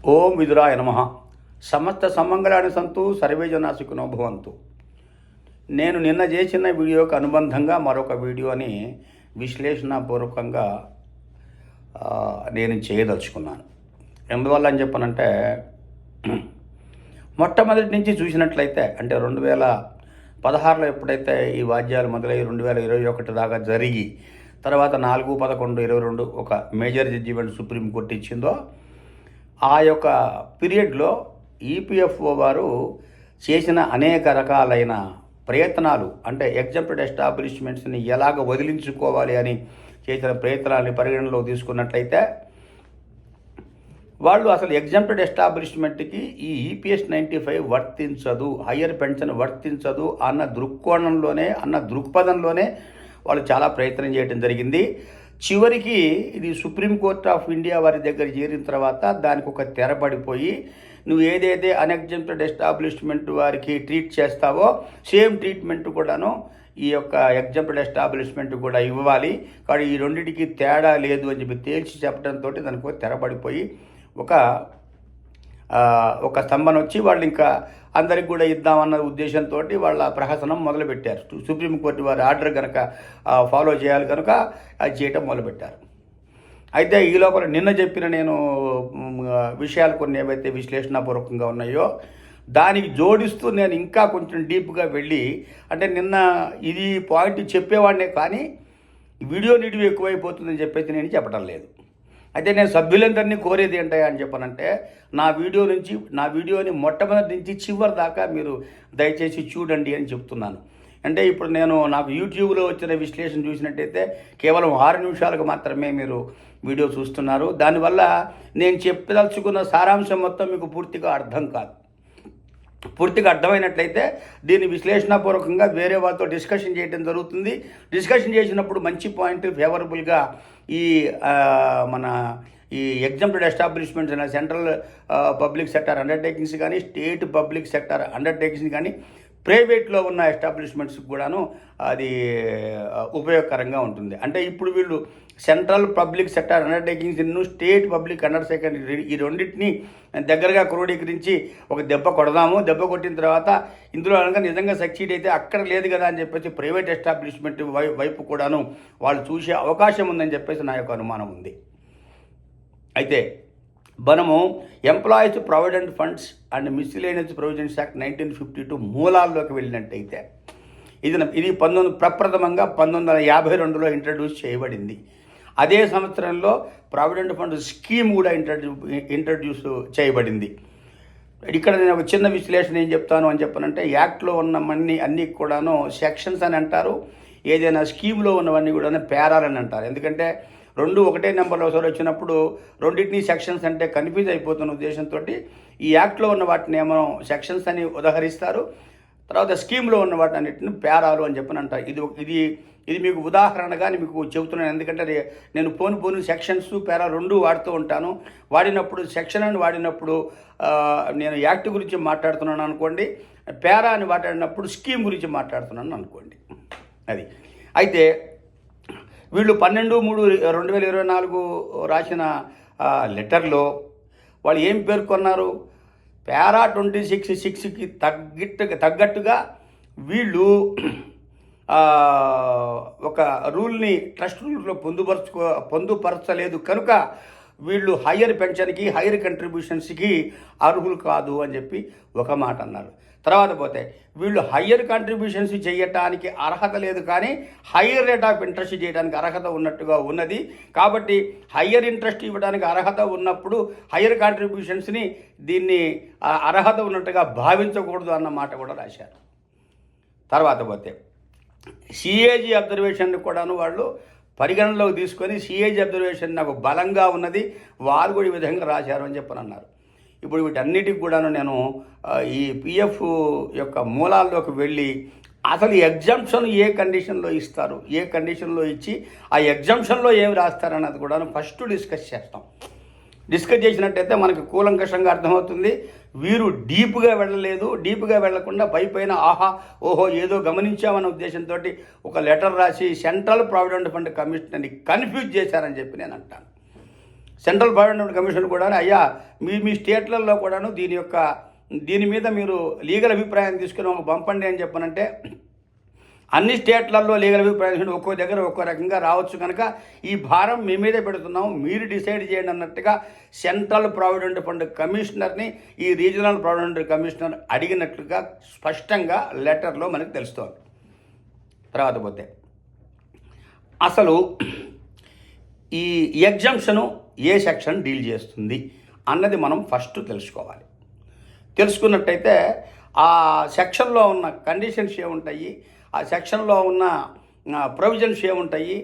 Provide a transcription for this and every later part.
ఓం విదురాయ నమః. సమస్త సమంగళాన్ని సంతు సర్వే జనా సుఖినో భవంతు. నేను నిన్న చేసిన వీడియోకి అనుబంధంగా మరొక వీడియోని విశ్లేషణపూర్వకంగా నేను చేయదలుచుకున్నాను. ఎందువల్ల అని చెప్పనంటే, మొట్టమొదటి నుంచి చూసినట్లయితే అంటే 2016లో ఎప్పుడైతే ఈ వాద్యాలు మొదలై 2021 దాకా జరిగి తర్వాత 4/11/22 ఒక మేజర్ జడ్జిమెంట్ సుప్రీంకోర్టు ఇచ్చిందో, ఆ యొక్క పీరియడ్లో ఈపీఎఫ్ఓ వారు చేసిన అనేక రకాలైన ప్రయత్నాలు, అంటే ఎగ్జంప్టెడ్ ఎస్టాబ్లిష్మెంట్స్ని ఎలాగ వదిలించుకోవాలి అని చేసిన ప్రయత్నాలని పరిగణనలో తీసుకున్నట్లయితే, వాళ్ళు అసలు ఎగ్జంప్టెడ్ ఎస్టాబ్లిష్మెంట్కి ఈ ఈపీఎస్ 95 వర్తించదు, హయ్యర్ పెన్షన్ వర్తించదు అన్న దృక్పథంలోనే వాళ్ళు చాలా ప్రయత్నం చేయడం జరిగింది. చివరికి ఇది సుప్రీంకోర్ట్ ఆఫ్ ఇండియా వారి దగ్గర చేరిన తర్వాత దానికి ఒక తెరపడిపోయి, నువ్వు ఏదైతే అన్ఎగ్జంప్టెడ్ ఎస్టాబ్లిష్మెంట్ వారికి ట్రీట్ చేస్తావో సేమ్ ట్రీట్మెంట్ కూడాను ఈ యొక్క ఎగ్జంప్టెడ్ ఎస్టాబ్లిష్మెంట్ కూడా ఇవ్వాలి, కానీ ఈ రెండింటికి తేడా లేదు అని చెప్పి తేల్చి చెప్పడంతో దానికి తెరపడిపోయి ఒక స్తంభన వచ్చి వాళ్ళు ఇంకా అందరికి కూడా ఇద్దామన్న ఉద్దేశంతో వాళ్ళ ప్రహసనం మొదలుపెట్టారు. సుప్రీంకోర్టు వారి ఆర్డర్ కనుక ఫాలో చేయాలి కనుక అది చేయటం మొదలుపెట్టారు. అయితే ఈ లోపల నిన్న చెప్పిన నేను విషయాలు కొన్ని ఏవైతే విశ్లేషణపూర్వకంగా ఉన్నాయో దానికి జోడిస్తూ నేను ఇంకా కొంచెం డీప్గా వెళ్ళి, అంటే నిన్న ఇది పాయింట్ చెప్పేవాడినే కానీ వీడియో నిడివి ఎక్కువైపోతుందని చెప్పేసి నేను చెప్పడం లేదు. అయితే నేను సభ్యులందరినీ కోరేది ఏంటని చెప్పనంటే, నా వీడియోని మొట్టమొదటి నుంచి చివరి దాకా మీరు దయచేసి చూడండి అని చెప్తున్నాను. అంటే ఇప్పుడు నాకు యూట్యూబ్లో వచ్చిన విశ్లేషణ చూసినట్టయితే కేవలం 6 నిమిషాలకు మాత్రమే మీరు వీడియో చూస్తున్నారు. దానివల్ల నేను చెప్పదలుచుకున్న సారాంశం మొత్తం మీకు పూర్తిగా అర్థం కాదు. పూర్తిగా అర్థమైనట్లయితే దీన్ని విశ్లేషణపూర్వకంగా వేరే వాళ్ళతో డిస్కషన్ చేయడం జరుగుతుంది. డిస్కషన్ చేసినప్పుడు మంచి పాయింట్ ఫేవరబుల్గా ఈ ఎగ్జంప్టెడ్ ఎస్టాబ్లిష్మెంట్స్ అయిన సెంట్రల్ పబ్లిక్ సెక్టర్ అండర్టేకింగ్స్ కానీ, స్టేట్ పబ్లిక్ సెక్టర్ అండర్టేకింగ్స్ కానీ, ప్రైవేట్లో ఉన్న ఎస్టాబ్లిష్మెంట్స్కి కూడాను అది ఉపయోగకరంగా ఉంటుంది. అంటే ఇప్పుడు వీళ్ళు central public sector undertakings, state public undertaking ఈ రెండింటిని దగ్గరగా క్రోడీకరించి ఒక దెబ్బ కొడదాము, దెబ్బ కొట్టిన తర్వాత ఇందులో కనుక నిజంగా సక్సీడ్ అయితే అక్కడ లేదు కదా అని చెప్పేసి ప్రైవేట్ ఎస్టాబ్లిష్మెంట్ వైపు కూడాను వాళ్ళు చూసే అవకాశం ఉందని చెప్పేసి నా యొక్క అనుమానం ఉంది. అయితే మనము employees provident funds and miscellaneous provisions act 1952 మూలాల్లోకి వెళ్ళినట్టయితే ఇది ప్రప్రథమంగా 1952లో ఇంట్రడ్యూస్ చేయబడింది. అదే సంవత్సరంలో ప్రావిడెంట్ ఫండ్ స్కీమ్ కూడా ఇంట్రడ్యూస్ చేయబడింది. ఇక్కడ నేను ఒక చిన్న విశ్లేషణ ఏం చెప్తాను అని చెప్పనంటే, యాక్ట్లో ఉన్నవన్నీ అన్నీ కూడాను సెక్షన్స్ అని అంటారు, ఏదైనా స్కీమ్లో ఉన్నవన్నీ కూడా పేరాలని అంటారు. ఎందుకంటే రెండు ఒకటే నెంబర్లో ఒకసారి వచ్చినప్పుడు రెండింటినీ సెక్షన్స్ అంటే కన్ఫ్యూజ్ అయిపోతున్న ఉద్దేశంతో ఈ యాక్ట్లో ఉన్న వాటిని ఏమో సెక్షన్స్ అని ఉదహరిస్తారు, తర్వాత స్కీమ్లో ఉన్న వాటిని అన్నింటిని పేరాలు అని చెప్పని అంటారు. ఇది మీకు ఉదాహరణగా మీకు చెబుతున్నాను. ఎందుకంటే నేను పోను సెక్షన్స్ పేరా రెండు వాడుతూ ఉంటాను. వాడినప్పుడు సెక్షన్ అని వాడినప్పుడు నేను యాక్ట్ గురించి మాట్లాడుతున్నాను అనుకోండి, పేరా అని మాట్లాడినప్పుడు స్కీమ్ గురించి మాట్లాడుతున్నాను అనుకోండి. అది అయితే వీళ్ళు 12/3/2024 రాసిన లెటర్లో వాళ్ళు ఏం పేర్కొన్నారు, పారా 26(6)కి తగ్గట్టుగా వీళ్ళు ఒక రూల్ని ట్రస్ట్ రూల్లో పొందుపరచలేదు కనుక వీళ్ళు హయ్యర్ పెన్షన్కి, హయ్యర్ కంట్రిబ్యూషన్స్కి అర్హులు కాదు అని చెప్పి ఒక మాట అన్నారు. తర్వాత పోతే వీళ్ళు హయ్యర్ కంట్రిబ్యూషన్స్ చేయటానికి అర్హత లేదు, కానీ హయ్యర్ రేట్ ఆఫ్ ఇంట్రెస్ట్ చేయడానికి అర్హత ఉన్నట్టుగా ఉన్నది. కాబట్టి హయ్యర్ ఇంట్రెస్ట్ ఇవ్వడానికి అర్హత ఉన్నప్పుడు హయ్యర్ కాంట్రిబ్యూషన్స్ని దీన్ని అర్హత ఉన్నట్టుగా భావించకూడదు అన్న మాట కూడా రాశారు. తర్వాత పోతే సిఏజీ అబ్జర్వేషన్ కూడాను వాళ్ళు పరిగణనలోకి తీసుకొని సిఏజీ అబ్జర్వేషన్ నాకు బలంగా ఉన్నది, వారు కూడా ఈ విధంగా రాశారు అని చెప్పనన్నారు. ఇప్పుడు వీటన్నిటికి కూడాను నేను ఈ పిఎఫ్ యొక్క మూలాల్లోకి వెళ్ళి అసలు ఎగ్జంప్షన్ ఏ కండిషన్లో ఇస్తారు, ఏ కండిషన్లో ఇచ్చి ఆ ఎగ్జంప్షన్లో ఏమి రాస్తారన్నది కూడాను ఫస్ట్ డిస్కస్ చేస్తాం. డిస్కస్ చేసినట్టయితే మనకు కూలంకషంగా అర్థమవుతుంది. వీరు డీప్గా వెళ్ళలేదు, డీప్గా వెళ్లకుండా పైపైన ఓహో ఏదో గమనించామన్న ఉద్దేశంతో ఒక లెటర్ రాసి సెంట్రల్ ప్రావిడెంట్ ఫండ్ కమిషనర్ని కన్ఫ్యూజ్ చేశారని చెప్పి నేను అంటాను. సెంట్రల్ ప్రావిడెంట్ కమిషన్ కూడా అయ్యా మీ స్టేట్లలో కూడాను దీని మీద మీరు లీగల్ అభిప్రాయం తీసుకుని ఒక పంపండి అని చెప్పనంటే అన్ని స్టేట్లలో లీగల్ అభిప్రాయం ఒక్కో దగ్గర ఒక్కో రకంగా రావచ్చు కనుక ఈ భారం మీ మీదే పెడుతున్నాం, మీరు డిసైడ్ చేయండి అన్నట్టుగా సెంట్రల్ ప్రావిడెంట్ ఫండ్ కమిషనర్ని ఈ రీజనల్ ప్రావిడెంట్ కమిషనర్ అడిగినట్లుగా స్పష్టంగా లెటర్లో మనకు తెలుస్తోంది. తర్వాత పోతే అసలు ఈ ఎగ్జంప్షను ఏ సెక్షన్ డీల్ చేస్తుంది అన్నది మనం ఫస్ట్ తెలుసుకోవాలి. తెలుసుకున్నట్టయితే ఆ సెక్షన్లో ఉన్న కండిషన్స్ ఏముంటాయి, ఆ సెక్షన్లో ఉన్న ప్రొవిజన్స్ ఏముంటాయి,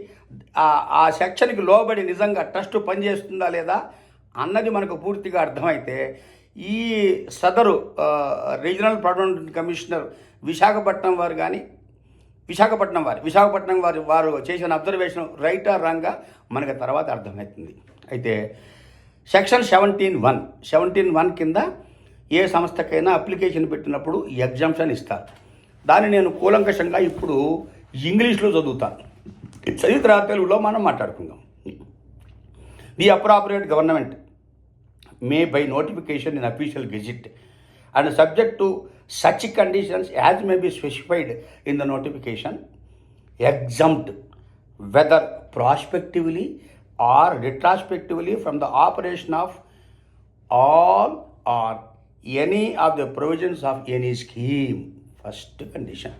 ఆ సెక్షన్కి లోబడి నిజంగా ట్రస్ట్ పనిచేస్తుందా లేదా అన్నది మనకు పూర్తిగా అర్థమైతే ఈ సదరు రీజనల్ ప్రావిడెంట్ కమిషనర్ విశాఖపట్నం వారు చేసిన అబ్జర్వేషన్ రైట్ ఆర్ రాంగ్గా మనకు తర్వాత అర్థమవుతుంది. అయితే సెక్షన్ 17(1) కింద ఏ సంస్థకైనా అప్లికేషన్ పెట్టినప్పుడు ఎగ్జంప్షన్ ఇస్తారు. దాన్ని నేను కూలంకషంగా ఇప్పుడు ఇంగ్లీష్లో చదువుతాను, చదివి తర్వాత తెలుగులో మనం మాట్లాడుకుందాం. The appropriate government May by notification in official gazette and subject to such conditions as may be specified in the notification, exempt whether prospectively or retrospectively from the operation of all or any of the provisions of any scheme. First condition,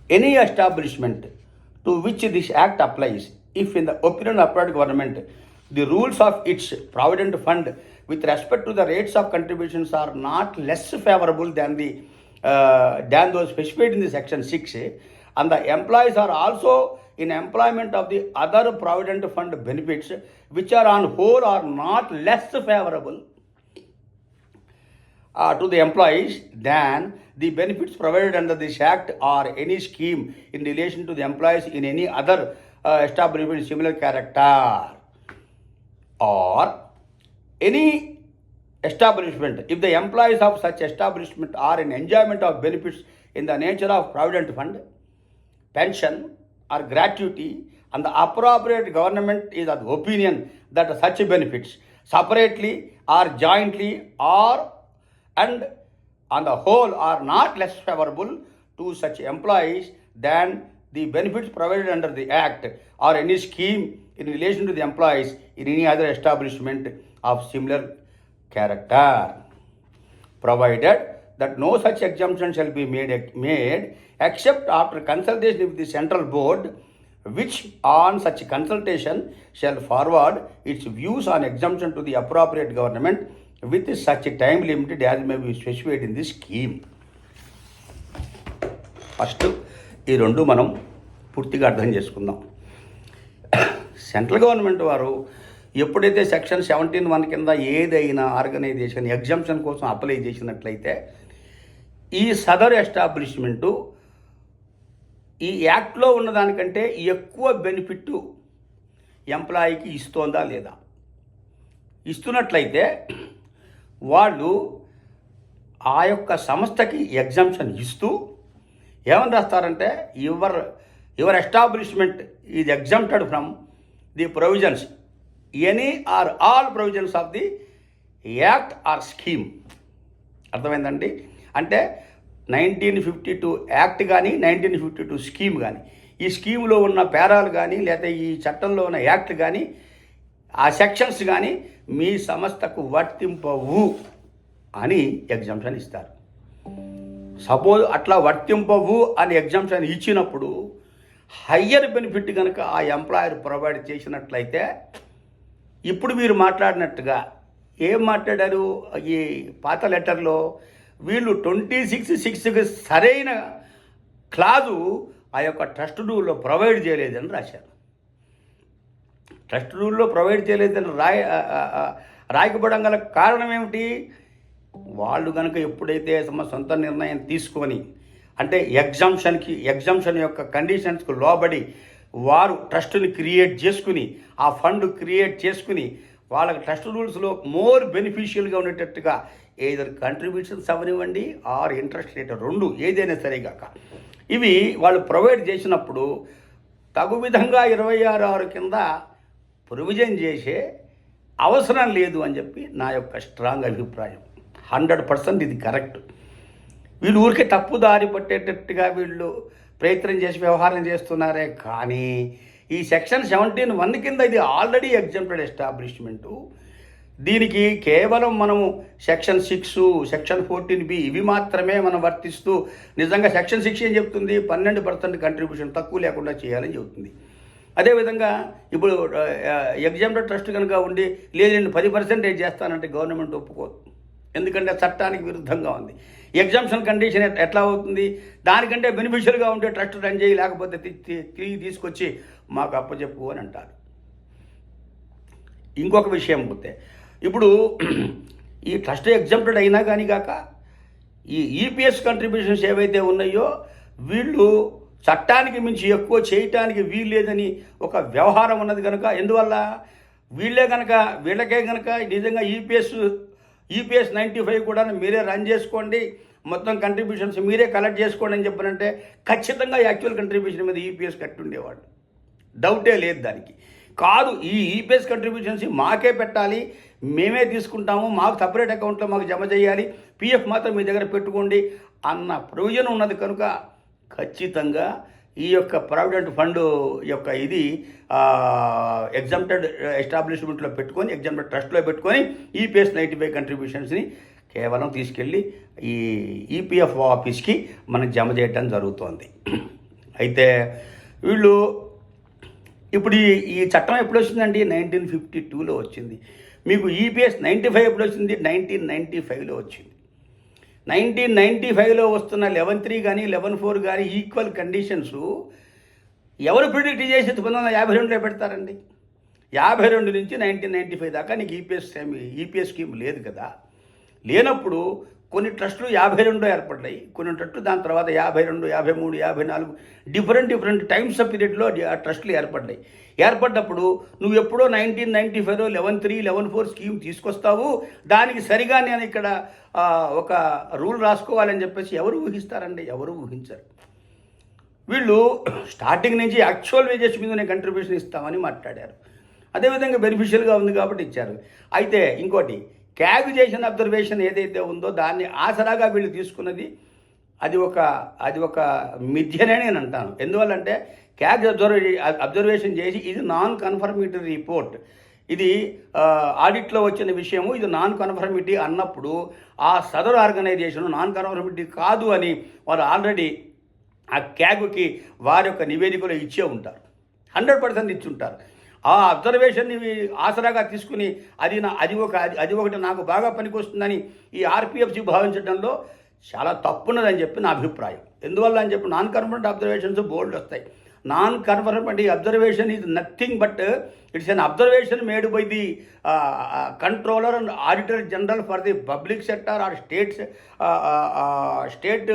any establishment to which this act applies, if in the opinion of the government the rules of its provident fund with respect to the rates of contributions are not less favorable than those specified in the section 6, and the employees are also in employment of the other provident fund benefits which are on whole are not less favorable to the employees than the benefits provided under this act or any scheme in relation to the employees in any other establishment similar character, or any establishment if the employees of such establishment are in enjoyment of benefits in the nature of provident fund, pension or gratuity, and the appropriate government is of the opinion that such benefits separately or jointly or and on the whole are not less favorable to such employees than the benefits provided under the act or any scheme in relation to the employees in any other establishment of similar character, provided that no such exemption shall be made except after consultation with the central board, which on such consultation shall forward its views on exemption to the appropriate government with such time limited as may be specified in this scheme. First ఈ రెండు మనం పూర్తిగా అర్థం చేసుకుందాం. Central government వారు ఎప్పుడైతే section 17(1) కింద ఏదైనా ఆర్గనైజేషన్ ఎగ్జంప్షన్ కోసం అప్లై చేసినట్లయితే ఈ సదర్ ఎస్టాబ్లిష్మెంటు ఈ యాక్ట్లో ఉన్నదానికంటే ఎక్కువ బెనిఫిట్ ఎంప్లాయీకి ఇస్తోందా లేదా, ఇస్తున్నట్లయితే వాళ్ళు ఆ యొక్క సంస్థకి ఎగ్జంప్షన్ ఇస్తూ ఏమని రాస్తారంటే your establishment is exempted from the provisions any or all provisions of the act or scheme. అర్థమైందండి? అంటే 1952 యాక్ట్ కానీ 1952 స్కీమ్ కానీ, ఈ స్కీమ్లో ఉన్న పేరాలు కానీ లేదా ఈ చట్టంలో ఉన్న యాక్ట్ కానీ ఆ సెక్షన్స్ కానీ మీ సంస్థకు వర్తింపవు అని ఎగ్జంప్షన్ ఇస్తారు. సపోజ్ అట్లా వర్తింపవు అని ఎగ్జంప్షన్ ఇచ్చినప్పుడు హయ్యర్ బెనిఫిట్ కనుక ఆ ఎంప్లాయర్ ప్రొవైడ్ చేసినట్లయితే ఇప్పుడు మీరు మాట్లాడినట్టుగా ఏం మాట్లాడారు ఈ పాత లెటర్లో, వీళ్ళు 26(6)కి సరైన క్లాజు ఆ యొక్క ట్రస్ట్ రూల్లో ప్రొవైడ్ చేయలేదని రాశారు. ట్రస్ట్ రూల్లో ప్రొవైడ్ చేయలేదని రాయకపోవడం గల కారణం ఏమిటి? వాళ్ళు కనుక ఎప్పుడైతే తమ సొంత నిర్ణయం తీసుకొని అంటే ఎగ్జంప్షన్ యొక్క కండిషన్స్కు లోబడి వారు ట్రస్ట్ని క్రియేట్ చేసుకుని ఆ ఫండ్ క్రియేట్ చేసుకుని వాళ్ళకి ట్రస్ట్ రూల్స్లో మోర్ బెనిఫిషియల్గా ఉండేటట్టుగా ఏదైనా కంట్రిబ్యూషన్స్ అవనివ్వండి ఆర్ ఇంట్రెస్ట్ రేట్ రెండు ఏదైనా సరేగాక ఇవి వాళ్ళు ప్రొవైడ్ చేసినప్పుడు తగు విధంగా 26(6) కింద ప్రొవిజన్ చేసే అవసరం లేదు అని చెప్పి నా యొక్క స్ట్రాంగ్ అభిప్రాయం. 100% ఇది కరెక్ట్. వీళ్ళు ఊరికే తప్పు దారి పట్టేటట్టుగా వీళ్ళు ప్రయత్నం చేసి వ్యవహారం చేస్తున్నారే కానీ ఈ సెక్షన్ 17(1) కింద ఇది ఆల్రెడీ ఎగ్జంప్టెడ్ ఎస్టాబ్లిష్మెంటు. దీనికి కేవలం మనము సెక్షన్ 6, సెక్షన్ 14B ఇవి మాత్రమే మనం వర్తిస్తూ, నిజంగా సెక్షన్ 6 ఏం చెప్తుంది, 12% కంట్రిబ్యూషన్ తక్కువ లేకుండా చేయాలని చెబుతుంది. అదేవిధంగా ఇప్పుడు ఎగ్జామ్టెడ్ ట్రస్ట్ కనుక ఉండి లేదు నేను 10% చేస్తానంటే గవర్నమెంట్ ఒప్పుకోదు, ఎందుకంటే చట్టానికి విరుద్ధంగా ఉంది. ఎగ్జామ్షన్ కండిషన్ ఎట్లా అవుతుంది, దానికంటే బెనిఫిషియల్గా ఉంటే ట్రస్ట్ రన్ చేయి, లేకపోతే తిరిగి తీసుకొచ్చి మాకు అప్పచెప్పు అని అంటారు. ఇంకొక విషయం పోతే ఇప్పుడు ఈ ట్రస్ట్ ఎగ్జామ్టెడ్ అయినా కానీ కాక ఈ ఈపీఎస్ కంట్రిబ్యూషన్స్ ఏవైతే ఉన్నాయో వీళ్ళు చట్టానికి మించి ఎక్కువ చేయటానికి వీల్లేదని ఒక వ్యవహారం ఉన్నది కనుక, ఎందువల్ల వీళ్ళకే కనుక నిజంగా ఈపీఎస్ 95 కూడా మీరే రన్ చేసుకోండి, మొత్తం కంట్రిబ్యూషన్స్ మీరే కలెక్ట్ చేసుకోండి అని చెప్పారంటే ఖచ్చితంగా యాక్చువల్ కంట్రిబ్యూషన్ మీద ఈపీఎస్ కట్టి ఉండేవాడు, డౌటే లేదు దానికి. కాదు, ఈ ఈపీఎస్ కంట్రిబ్యూషన్స్ మాకే పెట్టాలి, మేమే తీసుకుంటాము, మాకు సపరేట్ అకౌంట్లో మాకు జమ చేయాలి, పీఎఫ్ మాత్రం మీ దగ్గర పెట్టుకోండి అన్న ప్రొవిజన్ ఉన్నది కనుక ఖచ్చితంగా ఈ యొక్క ప్రావిడెంట్ ఫండ్ యొక్క ఇది ఎగ్జామ్టెడ్ ఎస్టాబ్లిష్మెంట్లో పెట్టుకొని, ఎగ్జామ్టెడ్ ట్రస్ట్లో పెట్టుకొని ఈపీఎస్ 95 కంట్రిబ్యూషన్స్ని కేవలం తీసుకెళ్ళి ఈ ఈపీఎఫ్ ఆఫీస్కి మనకు జమ చేయడం జరుగుతోంది. అయితే వీళ్ళు ఇప్పుడు ఈ చట్టం ఎప్పుడు వచ్చిందండి, 1952లో వచ్చింది. మీకు ఈపీఎస్ 95 ఎప్పుడు వచ్చింది, 1995లో వచ్చింది. 1995లో వస్తున్న 11(3) కానీ 11(4) కానీ ఈక్వల్ కండిషన్స్ ఎవరు ప్రిడిక్ట్ చేసి 1952లో పెడతారండి? 52 నుంచి 1995 దాకా నీకు ఈపీఎస్ స్కీమ్ లేదు కదా. లేనప్పుడు కొన్ని ట్రస్టులు 52 ఏర్పడ్డాయి, కొన్ని ట్రస్టులు దాని తర్వాత 52, 53, 54 డిఫరెంట్ టైమ్స్ ఆఫ్ పీరియడ్లో ఆ ట్రస్టులు ఏర్పడ్డాయి. ఏర్పడ్డప్పుడు నువ్వు ఎప్పుడో 1995లో 11(3), 11(4) స్కీమ్ తీసుకొస్తావు, దానికి సరిగా నేను ఇక్కడ ఒక రూల్ రాసుకోవాలని చెప్పేసి ఎవరు ఊహిస్తారండి? ఎవరు ఊహించరు. వీళ్ళు స్టార్టింగ్ నుంచి యాక్చువల్ వేజెస్ మీదనే కంట్రిబ్యూషన్ ఇస్తామని మాట్లాడారు. అదేవిధంగా బెనిఫిషియల్గా ఉంది కాబట్టి ఇచ్చారు. అయితే ఇంకోటి, క్యాగ్ చేసిన అబ్జర్వేషన్ ఏదైతే ఉందో దాన్ని ఆసరాగా వీళ్ళు తీసుకున్నది అది ఒక మిథ్యనే నేను అంటాను. ఎందువల్లంటే క్యాగ్ అబ్జర్వేషన్ చేసి ఇది నాన్ కన్ఫర్మేటరీ రిపోర్ట్, ఇది ఆడిట్లో వచ్చిన విషయము, ఇది నాన్ కన్ఫర్మిటీ అన్నప్పుడు ఆ సదరు ఆర్గనైజేషన్ నాన్ కన్ఫర్మిటీ కాదు అని వారు ఆల్రెడీ ఆ క్యాగ్కి వారి యొక్క నివేదికలో ఇచ్చే ఉంటారు, 100% ఇచ్చి ఉంటారు. ఆ అబ్జర్వేషన్ని ఆసరాగా తీసుకుని అది ఒకటి నాకు బాగా పనికొస్తుందని ఈ ఆర్పిఎఫ్సి భావించడంలో చాలా తప్పున్నదని చెప్పి నా అభిప్రాయం. ఎందువల్ల అని చెప్పి నాన్ కన్ఫర్మేట్ అబ్జర్వేషన్స్ బోల్డ్ వస్తాయి. Non confirmed observation is nothing but it's an observation made by the controller and auditor general for the public sector or state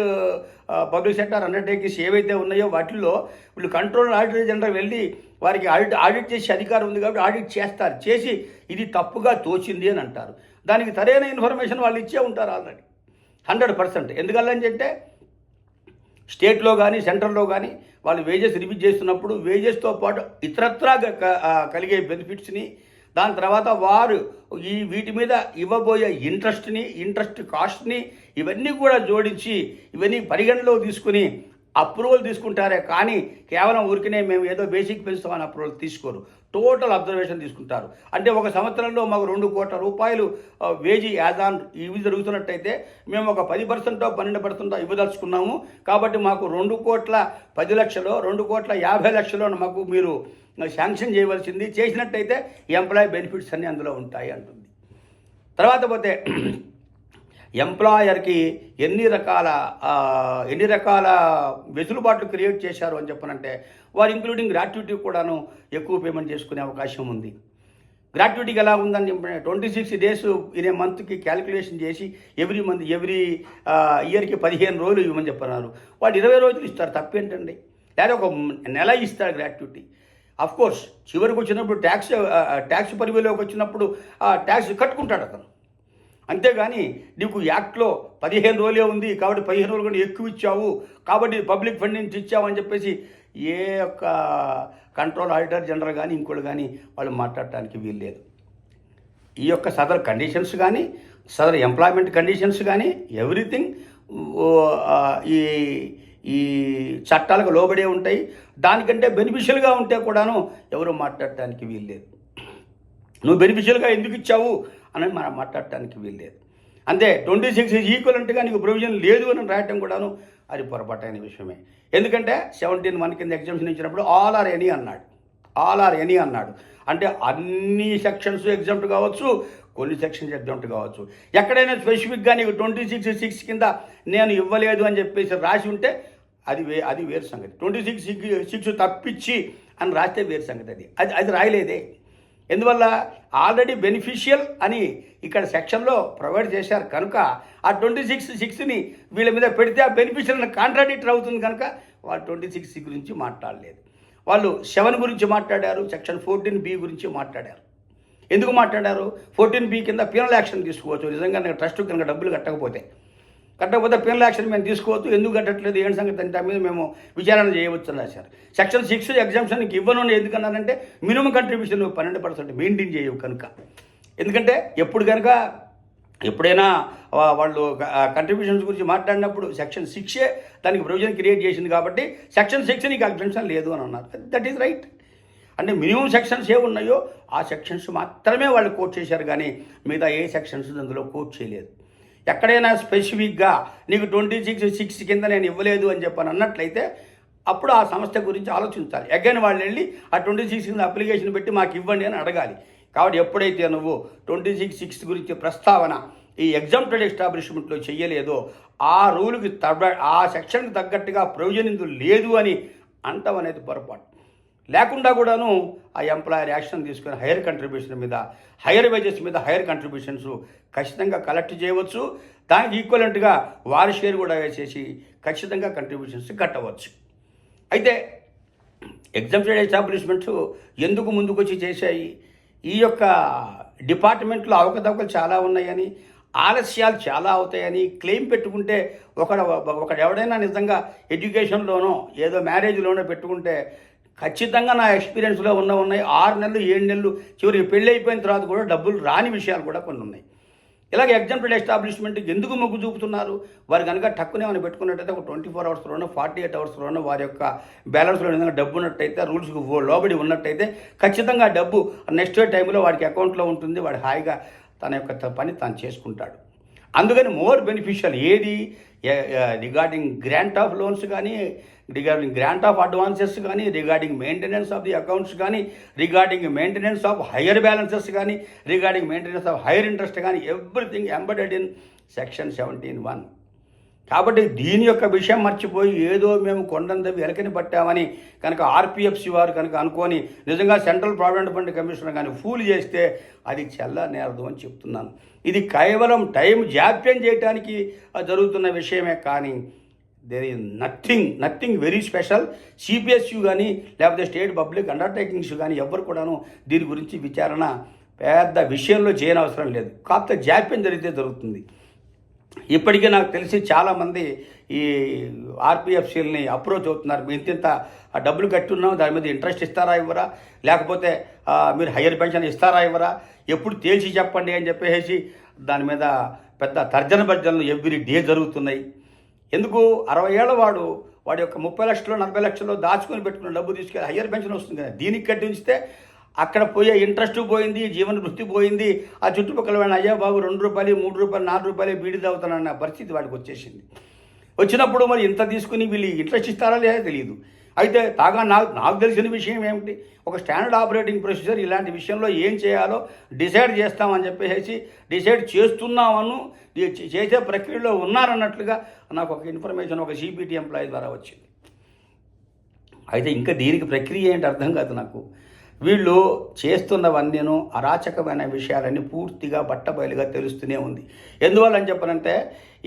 public sector undertakings ఏవైతే ఉన్నాయో వాటిల్లో వీళ్ళు కంట్రోలర్ ఆడిటర్ జనరల్ వెళ్ళి వారికి audit చేసే అధికారం ఉంది కాబట్టి ఆడిట్ చేస్తారు, చేసి ఇది తప్పుగా తోచింది అని అంటారు. దానికి సరైన ఇన్ఫర్మేషన్ వాళ్ళు ఇచ్చే ఉంటారు ఆల్రెడీ 100%. ఎందుకల్లని చెప్తే స్టేట్లో కానీ సెంట్రల్లో కానీ వాళ్ళు వేజెస్ రిలీజ్ చేస్తున్నప్పుడు వేజెస్తో పాటు ఇతరత్రా కలిగే బెనిఫిట్స్ని, దాని తర్వాత వారు వీటి మీద ఇవ్వబోయే ఇంట్రెస్ట్ కాస్ట్ని ఇవన్నీ కూడా జోడించి ఇవన్నీ పరిగణలో తీసుకుని అప్రూవల్ తీసుకుంటారే కానీ కేవలం ఊరికనే మేము ఏదో బేసిక్ పెంచుతామని అప్రూవల్ తీసుకోరు, టోటల్ అబ్జర్వేషన్ తీసుకుంటారు. అంటే ఒక సంవత్సరంలో మాకు 2 కోట్ల రూపాయలు వేజీ యాజాన్ ఇవి జరుగుతున్నట్టయితే మేము ఒక 10%, 12% ఇవ్వదలుచుకున్నాము కాబట్టి మాకు 2,10,00,000, 2,50,00,000 మాకు మీరు శాంక్షన్ చేయవలసింది, చేసినట్టయితే ఎంప్లాయీ బెనిఫిట్స్ అన్నీ అందులో ఉంటాయి అంటుంది. తర్వాత పోతే ఎంప్లాయర్కి ఎన్ని రకాల వెసులుబాట్లు క్రియేట్ చేశారు అని చెప్పనంటే వారు ఇంక్లూడింగ్ గ్రాట్యుటీ కూడాను ఎక్కువ పేమెంట్ చేసుకునే అవకాశం ఉంది. గ్రాట్యుటీకి ఎలా ఉందని 26 days ఇన్ ఏ మంత్కి క్యాలిక్యులేషన్ చేసి ఎవ్రీ ఇయర్కి 15 రోజులు ఇవ్వమని చెప్పన్నారు. వాడు 20 రోజులు ఇస్తారు, తప్పేంటండి? లేదా ఒక నెల ఇస్తారు గ్రాట్యుటీ. అఫ్కోర్స్ చివరికి వచ్చినప్పుడు ట్యాక్స్ పరిధిలోకి వచ్చినప్పుడు ఆ ట్యాక్స్ కట్టుకుంటాడు అతను, అంతేగాని నీకు యాక్ట్లో 15 రోజులే ఉంది కాబట్టి 15 రోజులు కూడా ఎక్కువ ఇచ్చావు కాబట్టి పబ్లిక్ ఫండ్ నుంచి ఇచ్చావు అని చెప్పేసి ఏ యొక్క కంట్రోల్ ఆడిటర్ జనరల్ కానీ ఇంకోటి కానీ వాళ్ళు మాట్లాడటానికి వీలు లేదు. ఈ యొక్క సదర్ కండిషన్స్ కానీ సదర్ ఎంప్లాయ్మెంట్ కండిషన్స్ కానీ ఎవ్రీథింగ్ ఈ ఈ చట్టాలకు లోబడే ఉంటాయి. దానికంటే బెనిఫిషియల్గా ఉంటే కూడాను ఎవరు మాట్లాడటానికి వీలు లేదు. నువ్వు బెనిఫిషియల్గా ఎందుకు ఇచ్చావు అని మనం మాట్లాడటానికి వీలు లేదు. అంతే 26 ఈక్వలెంట్గా నీకు ప్రొవిజన్ లేదు అని రాయటం కూడాను అది పొరపాటైన విషయమే. ఎందుకంటే 17(1) కింద ఎగ్జామ్షన్ ఇచ్చినప్పుడు ఆల్ ఆర్ ఎనీ అన్నాడు. అంటే అన్ని సెక్షన్స్ ఎగ్జామ్ట్ కావచ్చు, కొన్ని సెక్షన్స్ ఎగ్జామ్ట్ కావచ్చు. ఎక్కడైనా స్పెసిఫిక్గా నీకు 26(6) కింద నేను ఇవ్వలేదు అని చెప్పేసి రాసి ఉంటే అది వేరు సంగతి. 26(6) తప్పించి అని రాస్తే వేరు సంగతి. అది రాయలేదే. ఎందువల్ల ఆల్రెడీ బెనిఫిషియల్ అని ఇక్కడ సెక్షన్లో ప్రొవైడ్ చేశారు కనుక ఆ 26(6)ని వీళ్ళ మీద పెడితే ఆ బెనిఫిషియల్ కాంట్రాడిక్టర్ అవుతుంది కనుక వాళ్ళు 26 గురించి మాట్లాడలేదు. వాళ్ళు 7 గురించి మాట్లాడారు, సెక్షన్ 14B గురించి మాట్లాడారు. ఎందుకు మాట్లాడారు? 14B కింద పీనల్ యాక్షన్ తీసుకోవచ్చు. నిజంగా ట్రస్ట్ కనుక డబ్బులు కట్టకపోతే పీనల్ యాక్షన్ మేము తీసుకోవచ్చు. ఎందుకు కట్టట్లేదు ఏంటి సంగతి అంటే మీద మేము విచారణ చేయవచ్చు అని రాశారు. సెక్షన్ 6 ఎగ్జామ్షన్కి ఇవ్వను ఎందుకన్నారంటే మినిమం కంట్రిబ్యూషన్ 12% మెయింటైన్ చేయవు కనుక. ఎందుకంటే ఎప్పుడైనా వాళ్ళు కంట్రిబ్యూషన్స్ గురించి మాట్లాడినప్పుడు సెక్షన్ 6 దానికి ప్రొవిజన్ క్రియేట్ చేసింది కాబట్టి సెక్షన్ 6 నీకు ఎగ్జామ్షన్ లేదు అని అన్నారు. That is right. అంటే మినిమం సెక్షన్స్ ఏ ఉన్నాయో ఆ సెక్షన్స్ మాత్రమే వాళ్ళు కోట్ చేశారు, కానీ మిగతా ఏ సెక్షన్స్ అందులో కోట్ చేయలేదు. ఎక్కడైనా స్పెసిఫిక్గా నీకు 26(6) కింద నేను ఇవ్వలేదు అని చెప్పని అన్నట్లయితే అప్పుడు ఆ సంస్థ గురించి ఆలోచించాలి. అగైన్ వాళ్ళు వెళ్ళి ఆ 26 కింద అప్లికేషన్ పెట్టి మాకు ఇవ్వండి అని అడగాలి. కాబట్టి ఎప్పుడైతే నువ్వు 26(6) గురించి ప్రస్తావన ఈ ఎగ్జామ్టెడ్ ఎస్టాబ్లిష్మెంట్లో చెయ్యలేదో ఆ రూల్కి ఆ సెక్షన్కి తగ్గట్టుగా ప్రొవిజన్ ఇందులో లేదు అని అంటాం అనేది పొరపాటు. లేకుండా కూడాను ఆ ఎంప్లాయర్ యాక్షన్ తీసుకుని హైయర్ కంట్రిబ్యూషన్ మీద, హైయర్ వేజెస్ మీద హైయర్ కంట్రిబ్యూషన్స్ ఖచ్చితంగా కలెక్ట్ చేయవచ్చు. దానికి ఈక్వలెంట్గా వారి షేర్ కూడా వేసేసి ఖచ్చితంగా కంట్రిబ్యూషన్స్ కట్టవచ్చు. అయితే ఎగ్జామ్టెడ్ ఎస్టాబ్లిష్మెంట్స్ ఎందుకు ముందుకొచ్చి చేశాయి? ఈ యొక్క డిపార్ట్మెంట్లో అవకతవకలు చాలా ఉన్నాయని, ఆలస్యాలు చాలా అవుతాయని క్లెయిమ్ పెట్టుకుంటే ఒకడు ఎవడైనా నిజంగా ఎడ్యుకేషన్లోనో ఏదో మ్యారేజ్లోనో పెట్టుకుంటే ఖచ్చితంగా నా ఎక్స్పీరియన్స్లో ఉన్నాయి 6 నెలలు 7 నెలలు చివరికి పెళ్ళి అయిపోయిన తర్వాత కూడా డబ్బులు రాని విషయాలు కూడా కొన్ని ఉన్నాయి. ఇలాగ ఎగ్జామ్టెడ్ ఎస్టాబ్లిష్మెంట్కి ఎందుకు మొగ్గు చూపుతున్నారు? వారు కనుక టక్కునే మనం పెట్టుకున్నట్టయితే ఒక 24 అవర్స్లోనో 48 అవర్స్లోనో వారి యొక్క బ్యాలెన్స్లో ఏదైనా డబ్బు ఉన్నట్టయితే, రూల్స్కి లోబడి ఉన్నట్టయితే ఖచ్చితంగా డబ్బు నెక్స్ట్ టైంలో వాడికి అకౌంట్లో ఉంటుంది. వాడు హాయిగా తన యొక్క పని తాను చేసుకుంటాడు. అందుకని మోర్ బెనిఫిషియల్ ఏది రిగార్డింగ్ గ్రాంట్ ఆఫ్ లోన్స్ కానీ, రిగార్డింగ్ గ్రాంట్ ఆఫ్ అడ్వాన్సెస్ కానీ, regarding maintenance of the accounts కానీ, regarding maintenance of higher balances కానీ, regarding maintenance of higher interest కానీ, ఎవ్రీథింగ్ ఎంబెడెడ్ ఇన్ సెక్షన్ 17(1). కాబట్టి దీని యొక్క విషయం మర్చిపోయి ఏదో మేము కొండంత వెలకని పట్టామని కనుక ఆర్పిఎఫ్సి వారు కనుక అనుకొని నిజంగా సెంట్రల్ ప్రావిడెంట్ ఫండ్ కమిషనర్ కానీ ఫూల్ చేస్తే అది చెల్లనేరదు అని చెప్తున్నాను. ఇది కేవలం టైం జాప్యం చేయడానికి జరుగుతున్న విషయమే, కానీ there is nothing very special. CPSU కానీ లేకపోతే స్టేట్ పబ్లిక్ అండర్టేకింగ్స్ కానీ ఎవ్వరు కూడాను దీని గురించి విచారణ పెద్ద విషయంలో చేయనవసరం లేదు. కాకపోతే జాప్యం జరిగితే జరుగుతుంది. ఇప్పటికీ నాకు తెలిసి చాలామంది ఈ ఆర్పిఎఫ్సీలని అప్రోచ్ అవుతున్నారు. మీ ఇంత డబ్బులు కట్టున్నాం, దాని మీద ఇంట్రెస్ట్ ఇస్తారా ఇవ్వరా, లేకపోతే మీరు హయ్యర్ పెన్షన్ ఇస్తారా ఇవ్వరా, ఎప్పుడు తేల్చి చెప్పండి అని చెప్పేసి దాని మీద పెద్ద తర్జన భర్జనలు ఎవ్రీ డే జరుగుతున్నాయి. ఎందుకు 60 ఏళ్ళ వాడి యొక్క 30 లక్షలు 40 లక్షలు దాచుకొని పెట్టుకున్న డబ్బు తీసుకెళ్ళి హయ్యర్ పెన్షన్ వస్తుంది కదా, దీనికి కట్టించితే అక్కడ పోయే ఇంట్రెస్ట్ పోయింది, జీవన వృత్తి పోయింది. ఆ చుట్టుపక్కల వాడిని అయ్యా బాబు 2 రూపాయలు 3 రూపాయలు 4 రూపాయలు బీడి తాగుతానన్న పరిస్థితి వాడికి వచ్చేసింది. వచ్చినప్పుడు మరి ఇంత తీసుకుని వీళ్ళు ఇంట్రెస్ట్ ఇస్తారా లేదా తెలియదు. అయితే నాకు తెలిసిన విషయం ఏమిటి, ఒక స్టాండర్డ్ ఆపరేటింగ్ ప్రొసీజర్ ఇలాంటి విషయంలో ఏం చేయాలో డిసైడ్ చేస్తామని చెప్పేసి డిసైడ్ చేస్తున్నామను చేసే ప్రక్రియలో ఉన్నారన్నట్లుగా నాకు ఒక ఇన్ఫర్మేషన్ ఒక సిపిటి ఎంప్లాయీ ద్వారా వచ్చింది. అయితే ఇంకా దీనికి ప్రక్రియ ఏంటి అర్థం కాదు నాకు. వీళ్ళు చేస్తున్నవన్నీను అరాచకమైన విషయాలన్నీ పూర్తిగా బట్టబయలుగా తెలుస్తూనే ఉంది. ఎందువల్ల అని చెప్పనంటే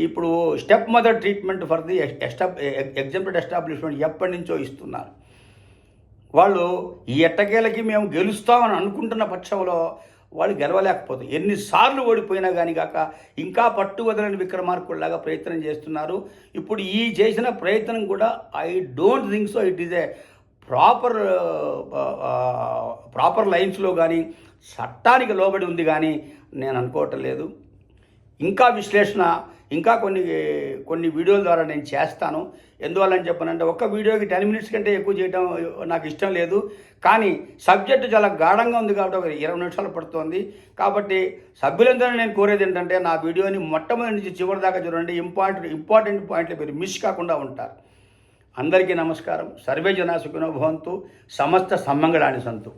ఇప్పుడు step mother treatment for the exempted establishment ఎప్పటి నుంచో ఇస్తున్నారు. వాళ్ళు ఈ ఎట్టకేలకి మేము గెలుస్తామని అనుకుంటున్న పక్షంలో వాళ్ళు గెలవలేకపోతారు. ఎన్నిసార్లు ఓడిపోయినా కానీ కాక ఇంకా పట్టు వదలని విక్రమార్కుల్లాగా ప్రయత్నం చేస్తున్నారు. ఇప్పుడు ఈ చేసిన ప్రయత్నం కూడా I don't think so it is a proper లైన్స్లో కానీ చట్టానికి లోబడి ఉంది కానీ నేను అనుకోవటం లేదు. ఇంకా విశ్లేషణ ఇంకా కొన్ని వీడియోల ద్వారా నేను చేస్తాను. ఎందువల్లని చెప్పనంటే ఒక్క వీడియోకి 10 మినిట్స్ కంటే ఎక్కువ చేయడం నాకు ఇష్టం లేదు. కానీ సబ్జెక్టు చాలా గాఢంగా ఉంది కాబట్టి ఒక 20 నిమిషాలు పడుతుంది. కాబట్టి సభ్యులందరూ నేను కోరేది ఏంటంటే నా వీడియోని మొట్టమొదటి నుంచి చివరి దాకా చూడండి. ఇంపార్టెంట్ పాయింట్లు మీరు మిస్ కాకుండా ఉంటారు. అందరికీ నమస్కారం. సర్వే జనా సుఖినో భవంతు. సమస్త సమ్మంగళాని సంతు.